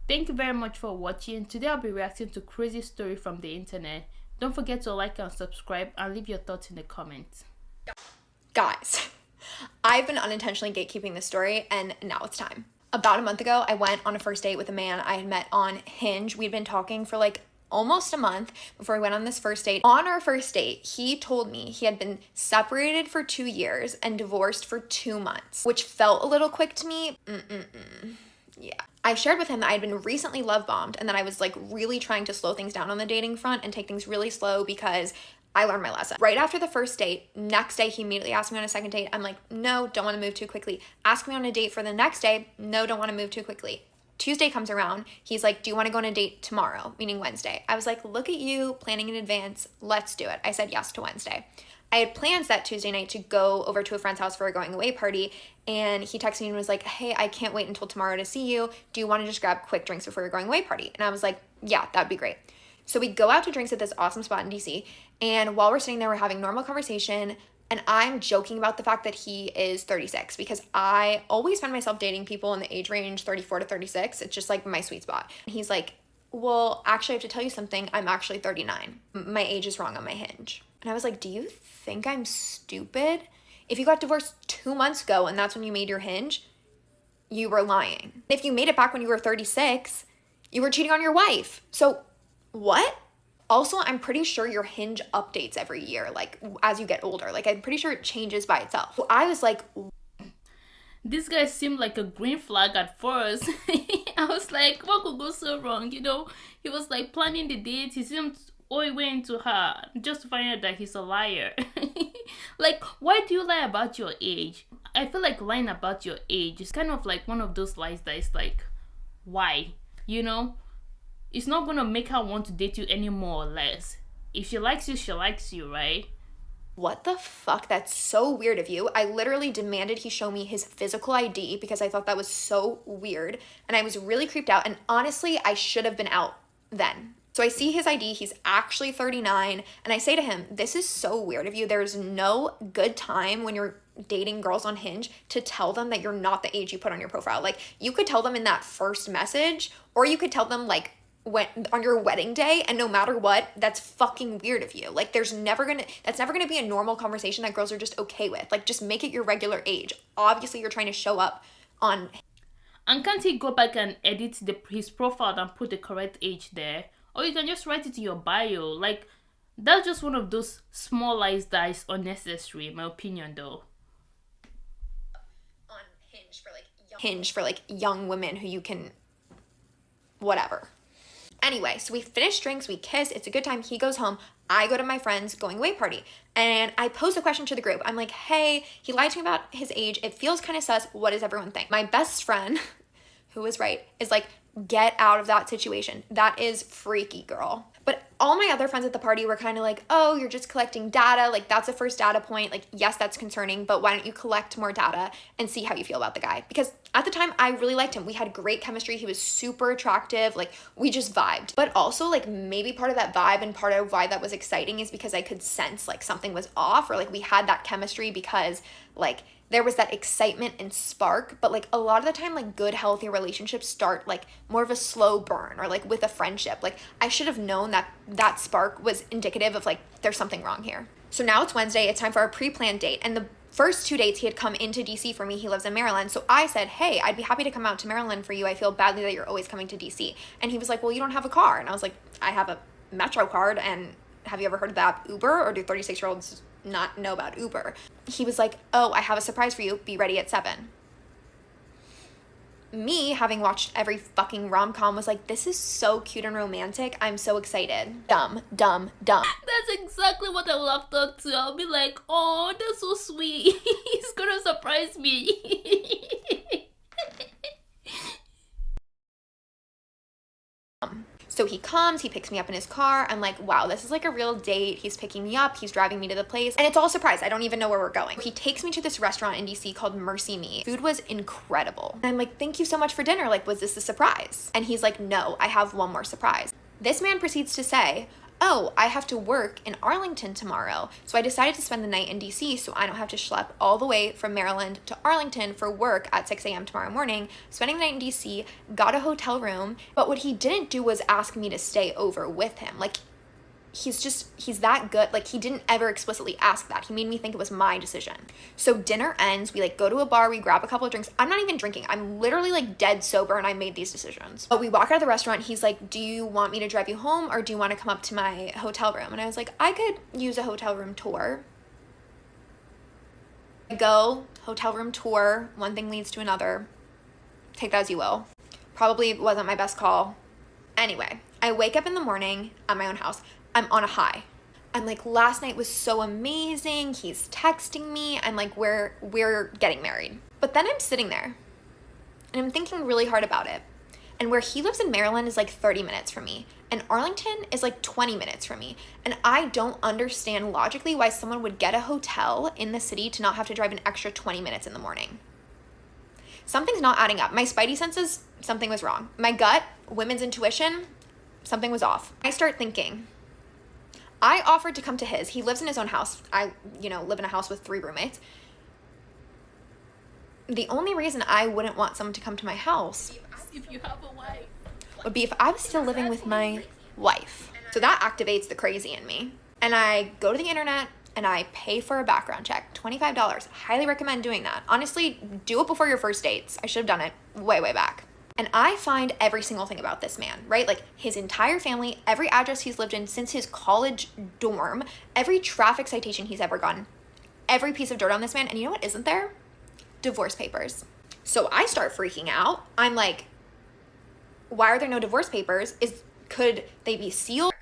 Thank you very much for watching. Today I'll be reacting to crazy story from the internet. Don't forget to like and subscribe and leave your thoughts in the comments. Guys, I've been unintentionally gatekeeping this story, and now it's time. About a month ago, I went on a first date with a man I had met on Hinge. We'd been talking for like almost a month before we went on this first date. On our first date, he told me he had been separated for 2 years and divorced for 2 months, which felt a little quick to me. Yeah. I shared with him that I had been recently love bombed and that I was like really trying to slow things down on the dating front and take things really slow because I learned my lesson. Right after the first date, next day he immediately asked me on a second date. I'm like, no, don't want to move too quickly. Ask me on a date for the next day. No, don't want to move too quickly. Tuesday comes around. He's like, do you want to go on a date tomorrow? Meaning Wednesday. I was like, look at you planning in advance. Let's do it. I said yes to Wednesday. I had plans that Tuesday night to go over to a friend's house for a going away party, and he texted me and was like, hey, I can't wait until tomorrow to see you. Do you want to just grab quick drinks before your going away party? And I was like, yeah, that'd be great. So we go out to drinks at this awesome spot in DC, and while we're sitting there, we're having normal conversation, and I'm joking about the fact that he is 36 because I always find myself dating people in the age range 34 to 36. It's just like my sweet spot. And he's like, well, actually, I have to tell you something. I'm actually 39. My age is wrong on my Hinge. And I was like, do you think I'm stupid? If you got divorced 2 months ago and that's when you made your Hinge, you were lying. If you made it back when you were 36, you were cheating on your wife. So what? Also, I'm pretty sure your Hinge updates every year, like as you get older. Like I'm pretty sure it changes by itself. So I was like, This guy seemed like a green flag at first. I was like, what could go so wrong? He was like planning the date. He seemed all the way into her just to find out that he's a liar. Like, why do you lie about your age? I feel like lying about your age is kind of like one of those lies that is like, why? It's not gonna make her want to date you any more or less. If she likes you, right? what the fuck? That's so weird of you. I literally demanded he show me his physical ID because I thought that was so weird. And I was really creeped out. And honestly, I should have been out then. So I see his ID. He's actually 39. And I say to him, this is so weird of you. There's no good time when you're dating girls on Hinge to tell them that you're not the age you put on your profile. Like, you could tell them in that first message, or you could tell them like when on your wedding day, and no matter what, that's fucking weird of you. Like, that's never gonna be a normal conversation that girls are just okay with. Like, just make it your regular age. Obviously you're trying to show up on. And can't he go back and edit his profile and put the correct age there? Or you can just write it in your bio. Like, that's just one of those small lies that is unnecessary, in my opinion, though. On Hinge for like young women who you can whatever. Anyway, so we finish drinks, we kiss, it's a good time. He goes home. I go to my friend's going away party, and I pose a question to the group. I'm like, hey, he lied to me about his age. It feels kind of sus. What does everyone think? My best friend, who was right, is like, get out of that situation. That is freaky, girl. But all my other friends at the party were kind of like, oh, you're just collecting data. Like, that's a first data point. Like, yes, that's concerning, but why don't you collect more data and see how you feel about the guy? Because at the time, I really liked him. We had great chemistry. He was super attractive. Like, we just vibed. But also, like, maybe part of that vibe and part of why that was exciting is because I could sense, like, something was off, or, like, we had that chemistry because, like, there was that excitement and spark. But like a lot of the time, like good healthy relationships start like more of a slow burn, or like with a friendship. Like, I should have known that that spark was indicative of like there's something wrong here. So now it's Wednesday, it's time for our pre-planned date, and the first 2 dates he had come into DC for me. He lives in Maryland. So I said, hey, I'd be happy to come out to Maryland for you. I feel badly that you're always coming to DC. And he was like, well, you don't have a car. And I was like, I have a Metro card, and have you ever heard of the app Uber, or do 36-year-olds not know about Uber? He was like, oh, I have a surprise for you. Be ready at 7. Me, having watched every fucking rom-com, was like, this is so cute and romantic. I'm so excited. Dumb, dumb, dumb. That's exactly what I would have thought too. I'll be like, oh, that's so sweet. He's gonna surprise me. So he comes, he picks me up in his car. I'm like, wow, this is like a real date. He's picking me up, he's driving me to the place, and it's all a surprise. I don't even know where we're going. He takes me to this restaurant in DC called Mercy Me. Food was incredible. And I'm like, thank you so much for dinner. Like, was this a surprise? And he's like, no, I have one more surprise. This man proceeds to say, oh, I have to work in Arlington tomorrow. So I decided to spend the night in DC so I don't have to schlep all the way from Maryland to Arlington for work at 6 a.m. tomorrow morning. Spending the night in DC, got a hotel room. But what he didn't do was ask me to stay over with him. Like, he's that good. Like, he didn't ever explicitly ask that. He made me think it was my decision. So dinner ends, we like go to a bar, we grab a couple of drinks. I'm not even drinking. I'm literally like dead sober and I made these decisions. But we walk out of the restaurant. He's like, do you want me to drive you home or do you want to come up to my hotel room? And I was like, I could use a hotel room tour. I go, hotel room tour, one thing leads to another. Take that as you will. Probably wasn't my best call. Anyway, I wake up in the morning at my own house. I'm on a high. I'm like, last night was so amazing. He's texting me. I'm like, we're getting married. But then I'm sitting there and I'm thinking really hard about it. And where he lives in Maryland is like 30 minutes from me. And Arlington is like 20 minutes from me. And I don't understand logically why someone would get a hotel in the city to not have to drive an extra 20 minutes in the morning. Something's not adding up. My spidey senses, something was wrong. My gut, women's intuition, something was off. I start thinking, I offered to come to his. He lives in his own house. I, live in a house with 3 roommates. The only reason I wouldn't want someone to come to my house If you have a wife. would be if I was still living with my wife. So that activates the crazy in me. And I go to the internet and I pay for a background check, $25. Highly recommend doing that. Honestly, do it before your first dates. I should have done it way, way back. And I find every single thing about this man, right? Like his entire family, every address he's lived in since his college dorm, every traffic citation he's ever gotten, every piece of dirt on this man. And you know what isn't there? Divorce papers. So I start freaking out. I'm like, why are there no divorce papers? Could they be sealed?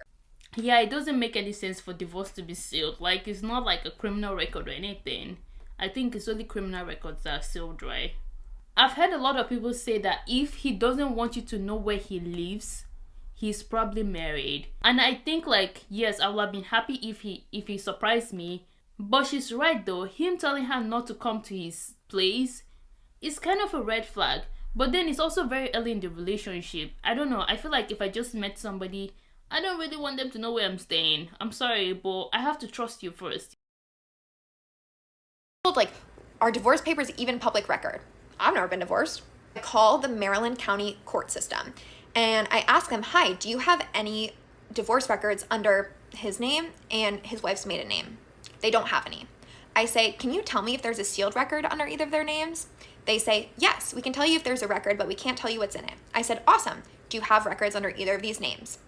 Yeah, it doesn't make any sense for divorce to be sealed. Like, it's not like a criminal record or anything. I think it's only criminal records that are sealed, right? I've heard a lot of people say that if he doesn't want you to know where he lives, he's probably married. And I think, like, yes, I would have been happy if he surprised me. But she's right though. Him telling her not to come to his place is kind of a red flag. But then it's also very early in the relationship. I don't know. I feel like if I just met somebody, I don't really want them to know where I'm staying. I'm sorry, but I have to trust you first. Like, are divorce papers even public record? I've never been divorced. I call the Maryland County court system and I ask them, hi, do you have any divorce records under his name and his wife's maiden name? They don't have any. I say, can you tell me if there's a sealed record under either of their names? They say, yes, we can tell you if there's a record, but we can't tell you what's in it. I said, awesome. Do you have records under either of these names?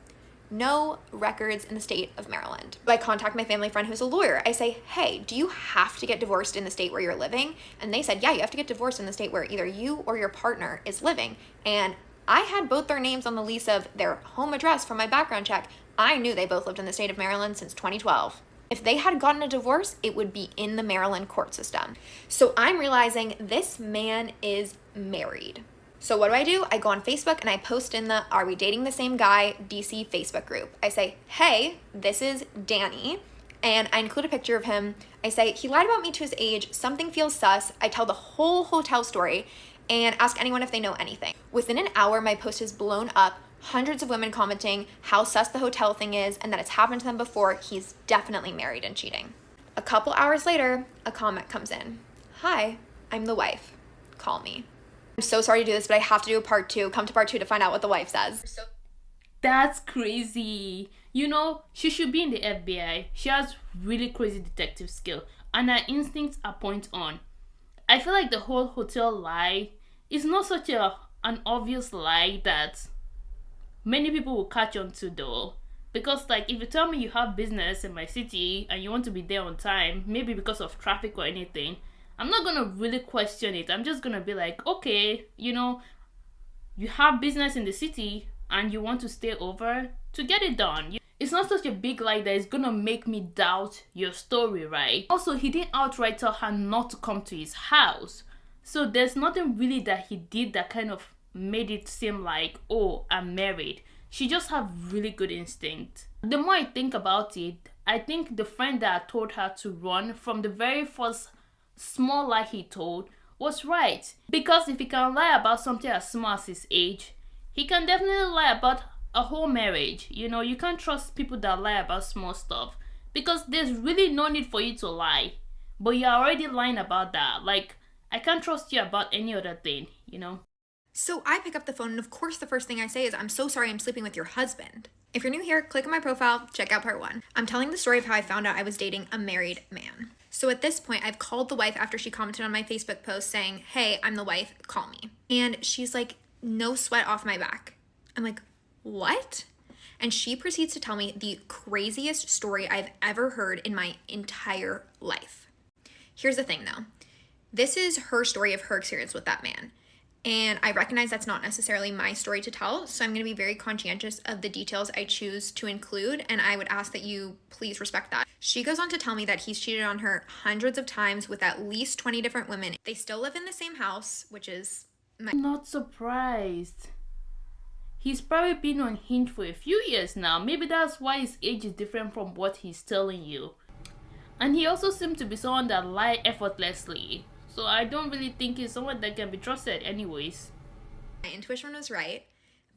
No records in the state of Maryland. I contact my family friend who's a lawyer. I say, hey, do you have to get divorced in the state where you're living? And they said, yeah, you have to get divorced in the state where either you or your partner is living. And I had both their names on the lease of their home address from my background check. I knew they both lived in the state of Maryland since 2012. If they had gotten a divorce, it would be in the Maryland court system. So I'm realizing this man is married. So what do? I go on Facebook and I post in the Are We Dating the Same Guy DC Facebook group. I say, hey, this is Danny. And I include a picture of him. I say, he lied about me to his age. Something feels sus. I tell the whole hotel story and ask anyone if they know anything. Within an hour, my post has blown up. Hundreds of women commenting how sus the hotel thing is and that it's happened to them before. He's definitely married and cheating. A couple hours later, a comment comes in. Hi, I'm the wife. Call me. I'm so sorry to do this, but I have to do a part 2. Come to part 2 to find out what the wife says. That's crazy. She should be in the FBI. She has really crazy detective skill and her instincts are point on. I feel like the whole hotel lie is not such an obvious lie that many people will catch on to though. Because like if you tell me you have business in my city and you want to be there on time, maybe because of traffic or anything, I'm not gonna really question it. I'm just gonna be like, okay, you have business in the city and you want to stay over to get it done. It's not such a big lie that is gonna make me doubt your story, right? Also, he didn't outright tell her not to come to his house. So there's nothing really that he did that kind of made it seem like, oh, I'm married. She just have really good instinct. The more I think about it, I think the friend that told her to run from the very first small lie he told was right. Because if he can lie about something as small as his age, he can definitely lie about a whole marriage. You know, you can't trust people that lie about small stuff because there's really no need for you to lie. But you're already lying about that. Like, I can't trust you about any other thing, you know? So I pick up the phone, and of course the first thing I say is, I'm so sorry I'm sleeping with your husband. If you're new here, click on my profile, check out part 1. I'm telling the story of how I found out I was dating a married man. So at this point, I've called the wife after she commented on my Facebook post saying, hey, I'm the wife, call me. And she's like, no sweat off my back. I'm like, what? And she proceeds to tell me the craziest story I've ever heard in my entire life. Here's the thing though. This is her story of her experience with that man. And I recognize that's not necessarily my story to tell, so I'm going to be very conscientious of the details I choose to include, and I would ask that you please respect that. She goes on to tell me that he's cheated on her hundreds of times with at least 20 different women. They still live in the same house, which is I'm not surprised. He's probably been on Hinge for a few years now. Maybe that's why his age is different from what he's telling you. And he also seemed to be someone that lied effortlessly. So I don't really think he's someone that can be trusted anyways. My intuition was right,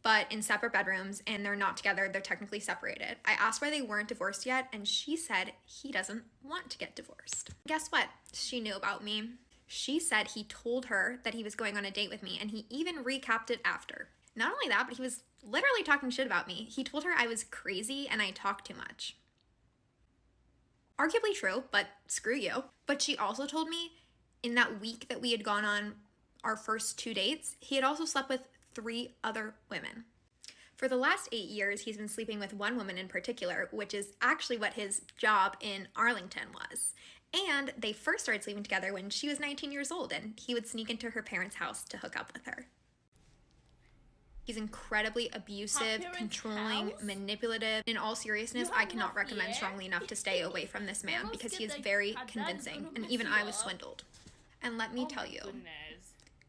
but in separate bedrooms, and they're not together, they're technically separated. I asked why they weren't divorced yet, and she said he doesn't want to get divorced. Guess what? She knew about me. She said he told her that he was going on a date with me, and he even recapped it after. Not only that, but he was literally talking shit about me. He told her I was crazy and I talked too much. Arguably true, but screw you. But she also told me in that week that we had gone on our first 2 dates, he had also slept with 3 other women. For the last 8 years, he's been sleeping with one woman in particular, which is actually what his job in Arlington was. And they first started sleeping together when she was 19 years old, and he would sneak into her parents' house to hook up with her. He's incredibly abusive, controlling, manipulative. In all seriousness, I cannot recommend strongly enough to stay away from this man because he is very convincing, and even I was swindled. And let me tell you,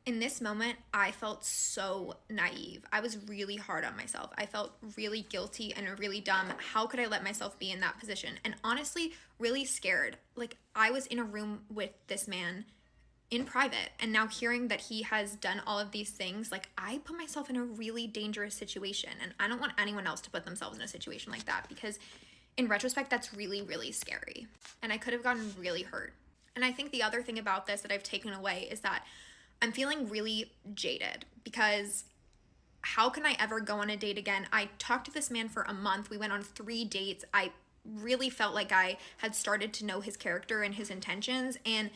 in this moment, I felt so naive. I was really hard on myself. I felt really guilty and really dumb. How could I let myself be in that position? And honestly, really scared. Like, I was in a room with this man in private, and now hearing that he has done all of these things, like, I put myself in a really dangerous situation, and I don't want anyone else to put themselves in a situation like that, because in retrospect, that's really, really scary. And I could have gotten really hurt. And I think the other thing about this that I've taken away is that I'm feeling really jaded, because how can I ever go on a date again? I talked to this man for a month. We went on 3 dates. I really felt like I had started to know his character and his intentions. And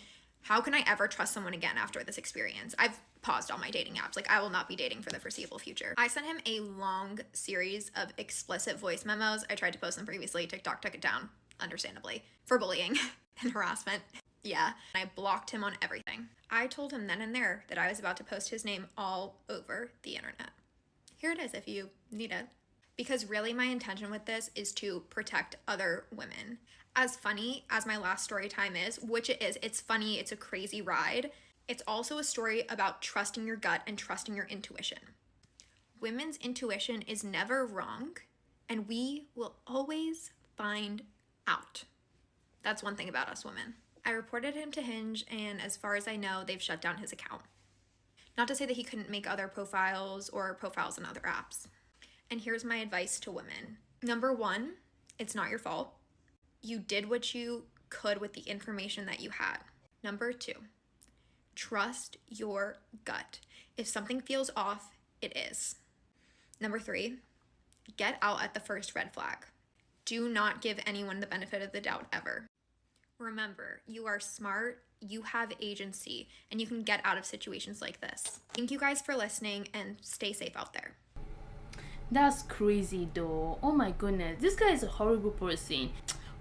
how can I ever trust someone again after this experience? I've paused all my dating apps. Like, I will not be dating for the foreseeable future. I sent him a long series of explicit voice memos. I tried to post them previously. TikTok took it down, understandably, for bullying and harassment. Yeah, I blocked him on everything. I told him then and there that I was about to post his name all over the internet. Here it is if you need it. Because really my intention with this is to protect other women. As funny as my last story time is, which it is, it's funny, it's a crazy ride, it's also a story about trusting your gut and trusting your intuition. Women's intuition is never wrong, and we will always find out. That's one thing about us women. I reported him to Hinge, and as far as I know, they've shut down his account. Not to say that he couldn't make other profiles or profiles in other apps. And here's my advice to women. Number 1, it's not your fault. You did what you could with the information that you had. Number 2, trust your gut. If something feels off, it is. Number 3, get out at the first red flag. Do not give anyone the benefit of the doubt ever. Remember, you are smart, you have agency, and you can get out of situations like this. Thank you guys for listening, and stay safe out there. That's crazy though. Oh my goodness, this guy is a horrible person.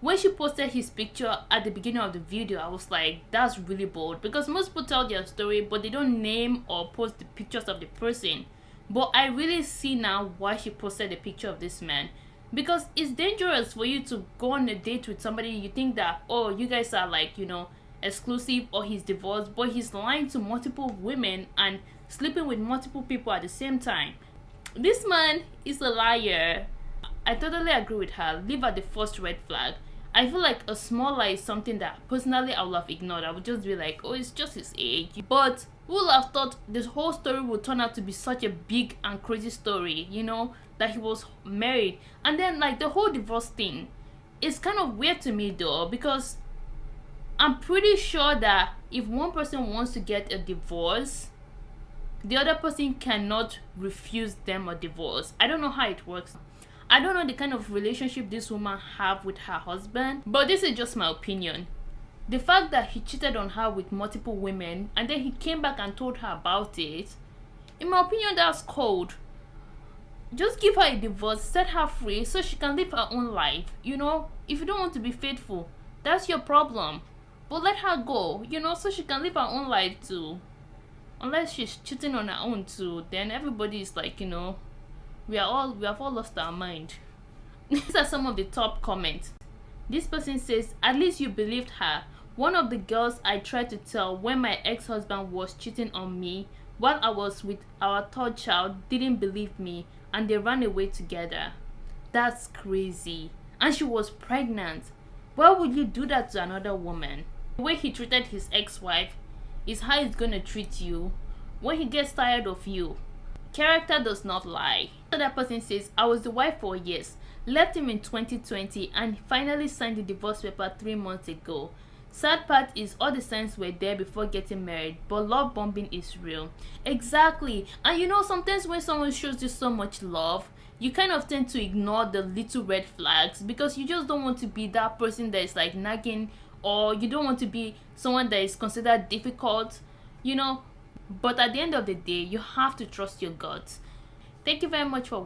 When she posted his picture at the beginning of the video, I was like, that's really bold, because most people tell their story but they don't name or post the pictures of the person. But I really see now why she posted the picture of this man, because it's dangerous for you to go on a date with somebody you think that, oh, you guys are like, you know, exclusive, or he's divorced, but he's lying to multiple women and sleeping with multiple people at the same time. This man is a liar. I totally agree with her. Leave at the first red flag. I feel like a small lie is something that personally I would have ignored. I would just be like, oh, it's just his age. But who would have thought this whole story would turn out to be such a big and crazy story, you know, that he was married. And then like the whole divorce thing is kind of weird to me though, because I'm pretty sure that if one person wants to get a divorce, the other person cannot refuse them a divorce. I don't know how it works. I don't know the kind of relationship this woman have with her husband, but this is just my opinion. The fact that he cheated on her with multiple women and then he came back and told her about it, in my opinion, that's cold. Just give her a divorce, set her free so she can live her own life. You know, if you don't want to be faithful, that's your problem. But let her go, you know, so she can live her own life too. Unless she's cheating on her own too, then everybody is like, you know, we have all lost our mind. These are some of the top comments. This person says, at least you believed her. One of the girls I tried to tell when my ex-husband was cheating on me while I was with our third child didn't believe me and they ran away together. That's crazy. And she was pregnant. Why would you do that to another woman? The way he treated his ex-wife is how he's gonna treat you when he gets tired of you. Character does not lie. That person says, I was the wife for years, left him in 2020 and finally signed the divorce paper 3 months ago. Sad part is all the signs were there before getting married, but love bombing is real. Exactly. And you know, sometimes when someone shows you so much love, you kind of tend to ignore the little red flags because you just don't want to be that person that is like nagging, or you don't want to be someone that is considered difficult, you know. But at the end of the day, you have to trust your guts. Thank you very much for